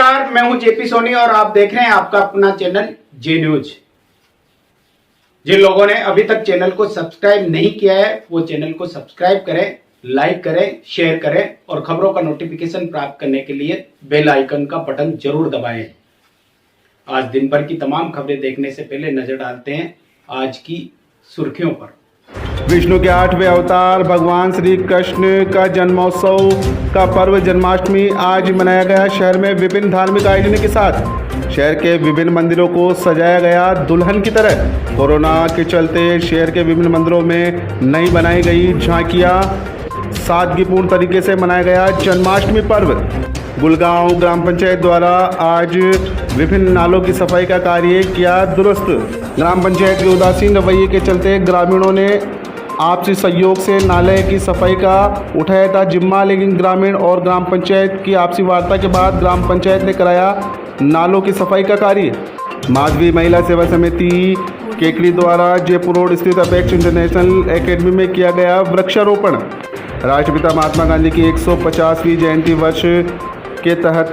नमस्कार, मैं हूं जेपी सोनी और आप देख रहे हैं आपका अपना चैनल जे न्यूज। जिन लोगों ने अभी तक चैनल को सब्सक्राइब नहीं किया है वो चैनल को सब्सक्राइब करें, लाइक करें, शेयर करें और खबरों का नोटिफिकेशन प्राप्त करने के लिए बेल आइकन का बटन जरूर दबाएं। आज दिन भर की तमाम खबरें देखने से पहले नजर डालते हैं आज की सुर्खियों पर। विष्णु के 8वें अवतार भगवान श्री कृष्ण का जन्मोत्सव का पर्व जन्माष्टमी आज मनाया गया। शहर में विभिन्न धार्मिक आयोजनों के साथ शहर के विभिन्न मंदिरों को सजाया गया दुल्हन की तरह। कोरोना के चलते शहर के विभिन्न मंदिरों में नहीं बनाई गई झांकियां, सादगीपूर्ण तरीके से मनाया गया जन्माष्टमी पर्व। गुलगांव ग्राम पंचायत द्वारा आज विभिन्न नालों की सफाई का कार्य किया दुरुस्त। ग्राम पंचायत के उदासीन रवैये के चलते ग्रामीणों ने आपसी सहयोग से नाले की सफाई का उठाया था जिम्मा, लेकिन ग्रामीण और ग्राम पंचायत की आपसी वार्ता के बाद ग्राम पंचायत ने कराया नालों की सफाई का कार्य। माधवी महिला सेवा समिति केकड़ी द्वारा जयपुर रोड स्थित अपेक्स इंटरनेशनल एकेडमी में किया गया वृक्षारोपण। राष्ट्रपिता महात्मा गांधी की 150वीं जयंती वर्ष के तहत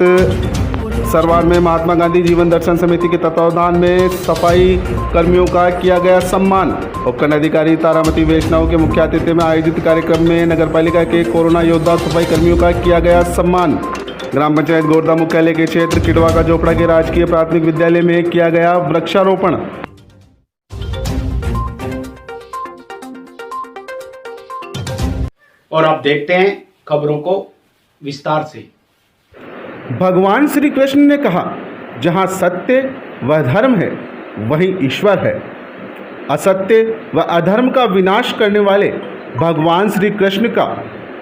सरवार में महात्मा गांधी जीवन दर्शन समिति के तत्वावधान में सफाई कर्मियों का किया गया सम्मान। उपखंड अधिकारी तारामती वैष्णव के मुख्य आतिथ्य में आयोजित कार्यक्रम में नगरपालिका के कोरोना योद्धा सफाई कर्मियों का किया गया सम्मान। ग्राम पंचायत गोरदा मुख्यालय के क्षेत्र किडवा का झोपड़ा के राजकीय प्राथमिक विद्यालय में किया गया वृक्षारोपण। और अब देखते हैं खबरों को विस्तार से। भगवान श्री कृष्ण ने कहा, जहाँ सत्य व धर्म है वहीं ईश्वर है। असत्य व अधर्म का विनाश करने वाले भगवान श्री कृष्ण का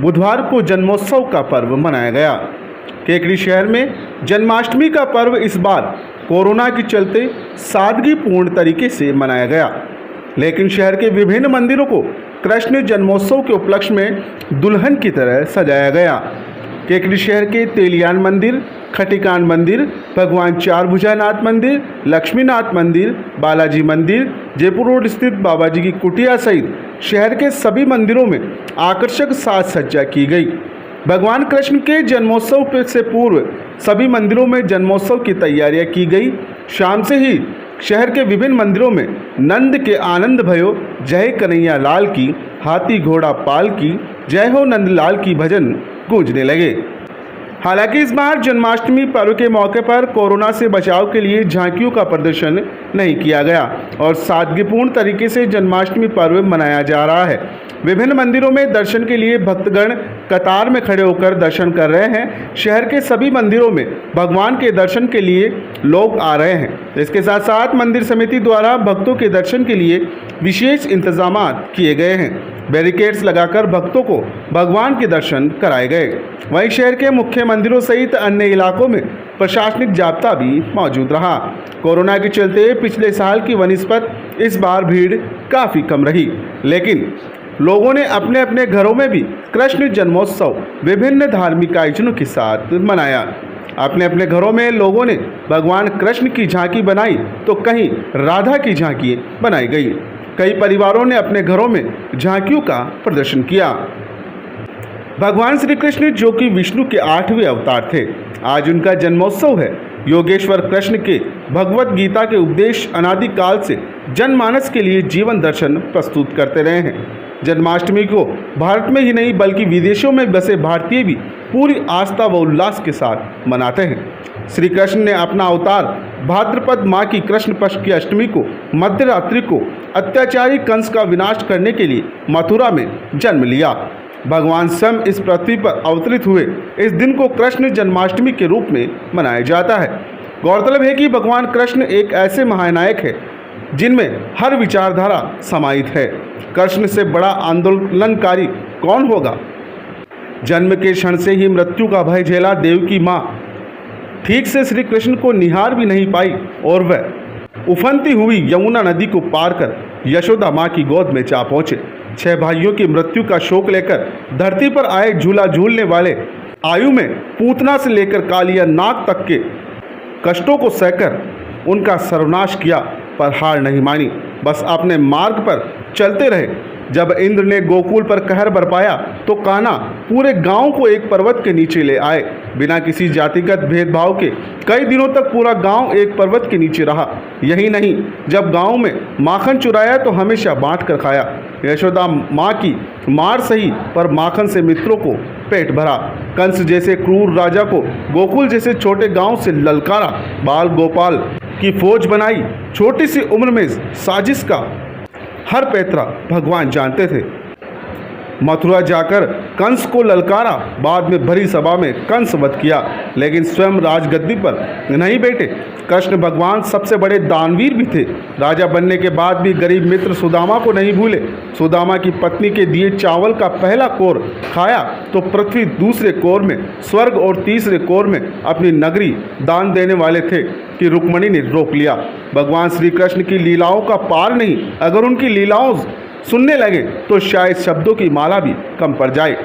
बुधवार को जन्मोत्सव का पर्व मनाया गया। केकड़ी शहर में जन्माष्टमी का पर्व इस बार कोरोना के चलते सादगीपूर्ण तरीके से मनाया गया, लेकिन शहर के विभिन्न मंदिरों को कृष्ण जन्मोत्सव के उपलक्ष्य में दुल्हन की तरह सजाया गया। केकड़ी शहर के तेलियान मंदिर, खटिकान मंदिर, भगवान चारभुजानाथ मंदिर, लक्ष्मीनाथ मंदिर, बालाजी मंदिर, जयपुर रोड स्थित बाबा जी की कुटिया सहित शहर के सभी मंदिरों में आकर्षक साज सज्जा की गई। भगवान कृष्ण के जन्मोत्सव से पूर्व सभी मंदिरों में जन्मोत्सव की तैयारियां की गई। शाम से ही शहर के विभिन्न मंदिरों में नंद के आनंद भयो, जय कन्हैया लाल की, हाथी घोड़ा पाल की, जय हो नंदलाल की भजन गूंजने लगे। हालांकि इस बार जन्माष्टमी पर्व के मौके पर कोरोना से बचाव के लिए झांकियों का प्रदर्शन नहीं किया गया और सादगीपूर्ण तरीके से जन्माष्टमी पर्व मनाया जा रहा है। विभिन्न मंदिरों में दर्शन के लिए भक्तगण कतार में खड़े होकर दर्शन कर रहे हैं। शहर के सभी मंदिरों में भगवान के दर्शन के लिए लोग आ रहे हैं। इसके साथ साथ मंदिर समिति द्वारा भक्तों के दर्शन के लिए विशेष इंतजाम किए गए हैं। बैरिकेड्स लगाकर भक्तों को भगवान के दर्शन कराए गए। वहीं शहर के मुख्य मंदिरों सहित अन्य इलाकों में प्रशासनिक जाब्ता भी मौजूद रहा। कोरोना के चलते पिछले साल की वनिस्पत इस बार भीड़ काफ़ी कम रही, लेकिन लोगों ने अपने अपने घरों में भी कृष्ण जन्मोत्सव विभिन्न धार्मिक आयोजनों के साथ मनाया। अपने अपने घरों में लोगों ने भगवान कृष्ण की झांकी बनाई तो कहीं राधा की झांकी बनाई गई। कई परिवारों ने अपने घरों में झांकियों का प्रदर्शन किया। भगवान श्री कृष्ण जो कि विष्णु के 8वें अवतार थे, आज उनका जन्मोत्सव है। योगेश्वर कृष्ण के भगवत गीता के उपदेश अनादिकाल से जनमानस के लिए जीवन दर्शन प्रस्तुत करते रहे हैं। जन्माष्टमी को भारत में ही नहीं बल्कि विदेशों में बसे भारतीय भी पूरी आस्था व उल्लास के साथ मनाते हैं। श्री कृष्ण ने अपना अवतार भाद्रपद माह की कृष्ण पक्ष की अष्टमी को मध्य रात्रि को अत्याचारी कंस का विनाश करने के लिए मथुरा में जन्म लिया। भगवान स्वयं इस पृथ्वी पर अवतरित हुए इस दिन को कृष्ण जन्माष्टमी के रूप में मनाया जाता है। गौरतलब है कि भगवान कृष्ण एक ऐसे महानायक है जिनमें हर विचारधारा समाहित है। कृष्ण से बड़ा आंदोलनकारी कौन होगा। जन्म के क्षण से ही मृत्यु का भय झेला देवकी माँ ठीक से श्री कृष्ण को निहार भी नहीं पाई और वह उफनती हुई यमुना नदी को पार कर यशोदा माँ की गोद में जा पहुँचे। 6 भाइयों की मृत्यु का शोक लेकर धरती पर आए झूला झूलने वाले आयु में पूतना से लेकर कालिया नाग तक के कष्टों को सहकर उनका सर्वनाश किया, पर हार नहीं मानी। बस अपने मार्ग पर चलते रहे। जब इंद्र ने गोकुल पर कहर बरपाया तो कान्हा पूरे गांव को एक पर्वत के नीचे ले आए। बिना किसी जातिगत भेदभाव के कई दिनों तक पूरा गांव एक पर्वत के नीचे रहा। यही नहीं, जब गांव में माखन चुराया तो हमेशा बांट कर खाया। यशोदा माँ की मार सही पर माखन से मित्रों को पेट भरा। कंस जैसे क्रूर राजा को गोकुल जैसे छोटे गांव से ललकारा। बाल गोपाल की फौज बनाई। छोटी सी उम्र में साजिश का हर पैतरा भगवान जानते थे। मथुरा जाकर कंस को ललकारा। बाद में भरी सभा में कंस वध किया, लेकिन स्वयं राजगद्दी पर नहीं बैठे। कृष्ण भगवान सबसे बड़े दानवीर भी थे। राजा बनने के बाद भी गरीब मित्र सुदामा को नहीं भूले। सुदामा की पत्नी के दिए चावल का पहला कोर खाया तो पृथ्वी, दूसरे कोर में स्वर्ग और तीसरे कोर में अपनी नगरी दान देने वाले थे कि रुक्मणी ने रोक लिया। भगवान श्री कृष्ण की लीलाओं का पार नहीं। अगर उनकी लीलाओं सुनने लगे तो शायद शब्दों की माला भी कम पड़ जाए।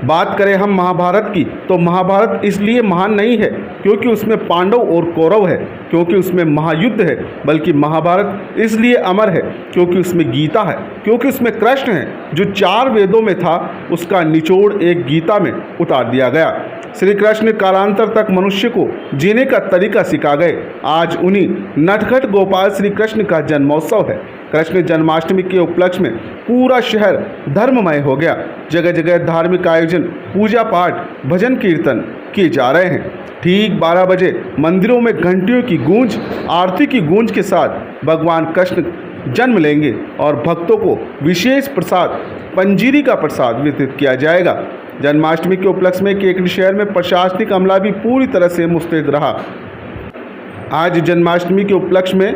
बात करें हम महाभारत की तो महाभारत इसलिए महान नहीं है क्योंकि उसमें पांडव और कौरव है, क्योंकि उसमें महायुद्ध है, बल्कि महाभारत इसलिए अमर है क्योंकि उसमें गीता है, क्योंकि उसमें कृष्ण है। जो 4 वेदों में था उसका निचोड़ एक गीता में उतार दिया गया। श्री कृष्ण कालांतर तक मनुष्य को जीने का तरीका सिखा गए। आज उन्हीं नटखट गोपाल श्री कृष्ण का जन्मोत्सव है। कृष्ण जन्माष्टमी के उपलक्ष्य में पूरा शहर धर्ममय हो गया। जगह जगह धार्मिक आयोजन, पूजा पाठ, भजन कीर्तन किए जा रहे हैं। ठीक 12 बजे मंदिरों में घंटियों की गूंज, आरती की गूंज के साथ भगवान कृष्ण जन्म लेंगे और भक्तों को विशेष प्रसाद, पंजीरी का प्रसाद वितरित किया जाएगा। जन्माष्टमी के उपलक्ष्य में केकड़ी शहर में प्रशासनिक अमला भी पूरी तरह से मुस्तैद रहा। आज जन्माष्टमी के उपलक्ष्य में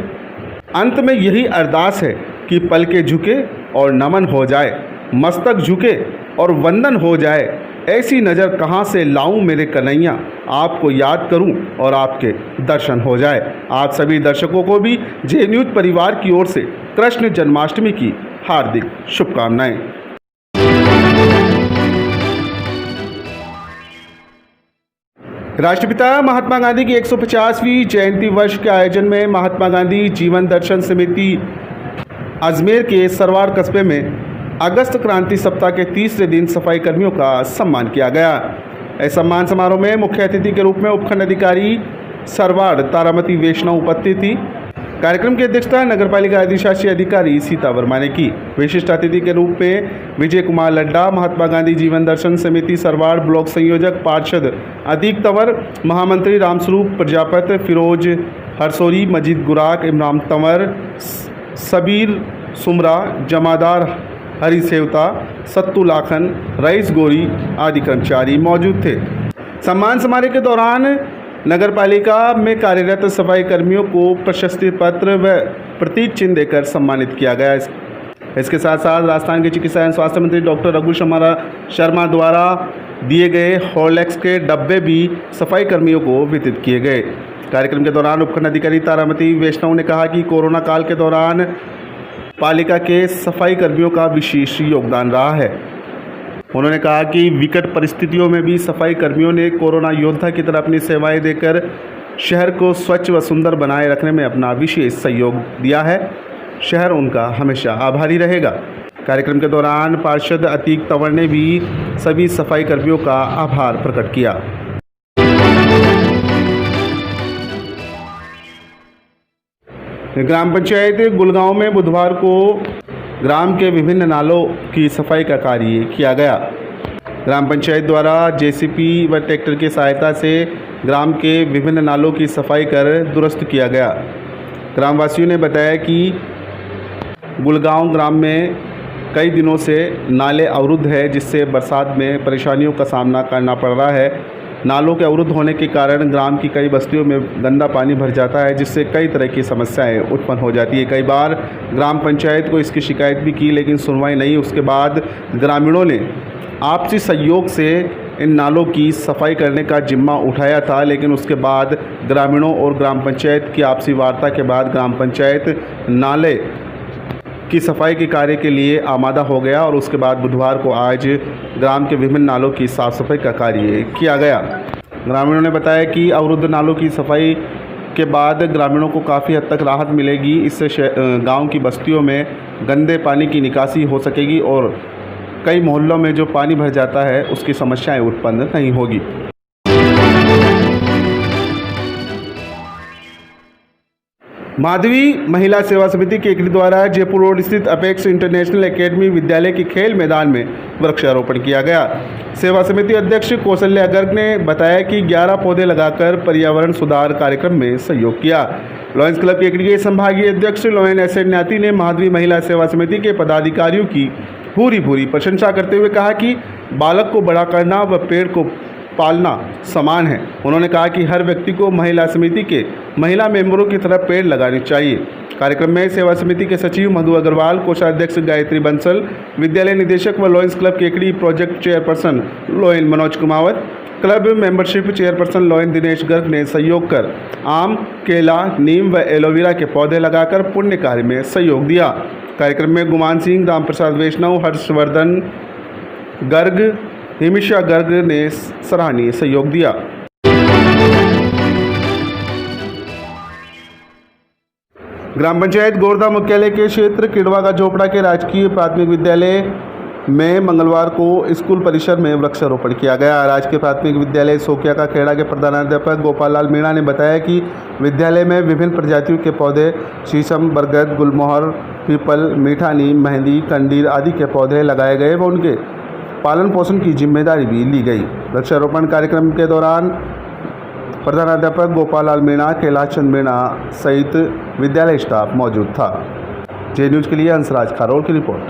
अंत में यही अरदास है कि पलके झुके और नमन हो जाए, मस्तक झुके और वंदन हो जाए। ऐसी नज़र कहाँ से लाऊं मेरे कन्हैया, आपको याद करूं और आपके दर्शन हो जाए। आप सभी दर्शकों को भी जे न्यूज़ परिवार की ओर से कृष्ण जन्माष्टमी की हार्दिक शुभकामनाएं। राष्ट्रपिता महात्मा गांधी की 150वीं जयंती वर्ष के आयोजन में महात्मा गांधी जीवन दर्शन समिति अजमेर के सरवार कस्बे में अगस्त क्रांति सप्ताह के तीसरे दिन सफाई कर्मियों का सम्मान किया गया। इस सम्मान समारोह में मुख्य अतिथि के रूप में उपखंड अधिकारी सरवार तारामती वैष्णव उपस्थित थी। कार्यक्रम की अध्यक्षता नगरपालिका अधिशासी अधिकारी सीता वर्मा ने की। विशिष्ट अतिथि के रूप में विजय कुमार लड्डा, महात्मा गांधी जीवन दर्शन समिति सरवार ब्लॉक संयोजक पार्षद अतीक तंवर, महामंत्री रामस्वरूप प्रजापति, फिरोज हरसोरी, मजीद गुराक, इमरान तंवर, सबीर सुमरा, जमादार हरी सेवता, सत्तू लाखन, रईस गोरी आदि कर्मचारी मौजूद थे। सम्मान समारोह के दौरान नगर पालिका में कार्यरत सफाई कर्मियों को प्रशस्ति पत्र व प्रतीक चिन्ह देकर सम्मानित किया गया। इसके साथ साथ राजस्थान के चिकित्सा एवं स्वास्थ्य मंत्री डॉक्टर रघु शर्मा द्वारा दिए गए हॉर्लिक्स के डब्बे भी सफाई कर्मियों को वितरित किए गए। कार्यक्रम के दौरान उपखंड अधिकारी तारामती वैष्णव ने कहा कि कोरोना काल के दौरान पालिका के सफाई कर्मियों का विशेष योगदान रहा है। उन्होंने कहा कि विकट परिस्थितियों में भी सफाई कर्मियों ने कोरोना योद्धा की तरह अपनी सेवाएं देकर शहर को स्वच्छ व सुंदर बनाए रखने में अपना विशेष सहयोग दिया है। शहर उनका हमेशा आभारी रहेगा। कार्यक्रम के दौरान पार्षद अतीक तंवर ने भी सभी सफाई कर्मियों का आभार प्रकट किया। ग्राम पंचायत गुलगांव में बुधवार को ग्राम के विभिन्न नालों की सफाई का कार्य किया गया। ग्राम पंचायत द्वारा जेसीबी व ट्रैक्टर की सहायता से ग्राम के विभिन्न नालों की सफाई कर दुरुस्त किया गया। ग्रामवासियों ने बताया कि गुलगांव ग्राम में कई दिनों से नाले अवरुद्ध है, जिससे बरसात में परेशानियों का सामना करना पड़ रहा है। नालों के अवरुद्ध होने के कारण ग्राम की कई बस्तियों में गंदा पानी भर जाता है, जिससे कई तरह की समस्याएं उत्पन्न हो जाती है। कई बार ग्राम पंचायत को इसकी शिकायत भी की, लेकिन सुनवाई नहीं। उसके बाद ग्रामीणों ने आपसी सहयोग से इन नालों की सफाई करने का जिम्मा उठाया था, लेकिन उसके बाद ग्रामीणों और ग्राम पंचायत की आपसी वार्ता के बाद ग्राम पंचायत नाले की सफाई के कार्य के लिए आमादा हो गया और उसके बाद बुधवार को आज ग्राम के विभिन्न नालों की साफ सफाई का कार्य किया गया। ग्रामीणों ने बताया कि अवरुद्ध नालों की सफाई के बाद ग्रामीणों को काफ़ी हद तक राहत मिलेगी। इससे गांव की बस्तियों में गंदे पानी की निकासी हो सकेगी और कई मोहल्लों में जो पानी भर जाता है उसकी समस्याएं उत्पन्न नहीं होगी। माधवी महिला सेवा समिति केकड़ी द्वारा जयपुर रोड स्थित अपेक्स इंटरनेशनल एकेडमी विद्यालय के खेल मैदान में वृक्षारोपण किया गया। सेवा समिति अध्यक्ष कौशल्या गर्ग ने बताया कि 11 पौधे लगाकर पर्यावरण सुधार कार्यक्रम में सहयोग किया। लॉयंस क्लब केकड़ी के संभागीय अध्यक्ष लोयन एसएन न्याती ने माधवी महिला सेवा समिति के पदाधिकारियों की पूरी प्रशंसा करते हुए कहा कि बालक को बड़ा करना व पेड़ को पालना समान है। उन्होंने कहा कि हर व्यक्ति को महिला समिति के महिला मेंबरों की तरह पेड़ लगाने चाहिए। कार्यक्रम में सेवा समिति के सचिव मधु अग्रवाल, कोषाध्यक्ष गायत्री बंसल, विद्यालय निदेशक व lions club Kekri project chairperson लोयन Manoj Kumawat, club membership chairperson लोयन Dinesh Garg ने सहयोग कर आम, केला, नीम व एलोवेरा के पौधे लगाकर पुण्य कार्य में सहयोग दिया। कार्यक्रम में गुमान सिंह, राम प्रसाद वैष्णव, हर्षवर्धन गर्ग, हिमिशा गर्ग ने सराहनीय सहयोग दिया। ग्राम पंचायत गोरदा मुख्यालय के क्षेत्र किडवा का झोपड़ा के राजकीय प्राथमिक विद्यालय में मंगलवार को स्कूल परिसर में वृक्षारोपण किया गया। राजकीय प्राथमिक विद्यालय सोकिया का खेड़ा के प्रधानाध्यापक गोपाल लाल मीणा ने बताया कि विद्यालय में विभिन्न प्रजातियों के पौधे शीशम, बरगद, गुलमोहर, पीपल, मीठा नीम, मेहंदी, कंडीर आदि के पौधे लगाए गए व उनके पालन पोषण की जिम्मेदारी भी ली गई। वृक्षारोपण कार्यक्रम के दौरान प्रधानाध्यापक गोपाल लाल मीणा, कैलाश चंद मीणा सहित विद्यालय स्टाफ मौजूद था। जे न्यूज़ के लिए हंसराज खारोल की रिपोर्ट।